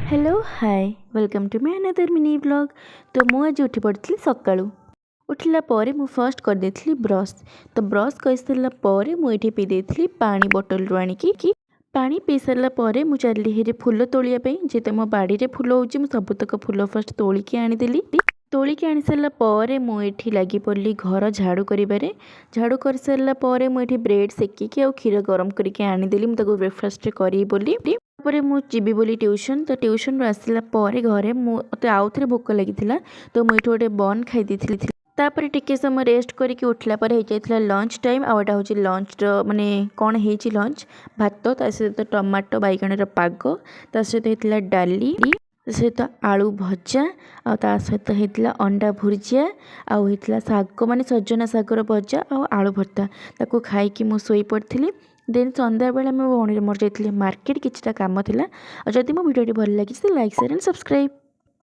Hello hi welcome to my another mini blog. तो मुझे उठी पड़ी सका उठला पर मु फर्स्ट कर देथली ब्रश। तो ब्रश कर सारा पर मुझे पी देथली पानी बोतल रू आनिकी पानी पी सारा पर मु चली हेरी फूल तोलिया जेते मो बाड़ी रे फूल होची मु सबुतक फूल फर्स्ट तोलिकी आनीदेली। तोलिकी आनी सारा पर मुझे लगी पड़ी घर झाड़ू करिबारे। झाड़ू कर सारा पर मुझे ब्रेड सेकिकी आ क्षीर गरम करके आनीदेली मुझे ब्रेकफास्ट करी बोली। तापर मु जीवी बोली ट्यूशन। तो ट्यूशन आसला पर घरे मते आउ थे भोक लगी तो मुझे गोटे बन खाई देथली। तापर टिके समय रेस्ट करके उठला पर हो जाइथिला लंच टाइम। आउटा हूँ लंच माने कौन है लंच भात ता सहित टमाटो बैगण पाग ता सहित होता डाली सहित आलू भजा आ सहित होता अंडा भुर्जिया आउता शाग माने सजना शागर भजा आलू भर्ता ताको खाई मु शोई पड़ी। देन संध्या बेला मैं भौणी मोर जाइए मार्केट किछटा काम थिला। जदि मो वीडियो भल लगी लाइक शेयर एंड सब्सक्राइब।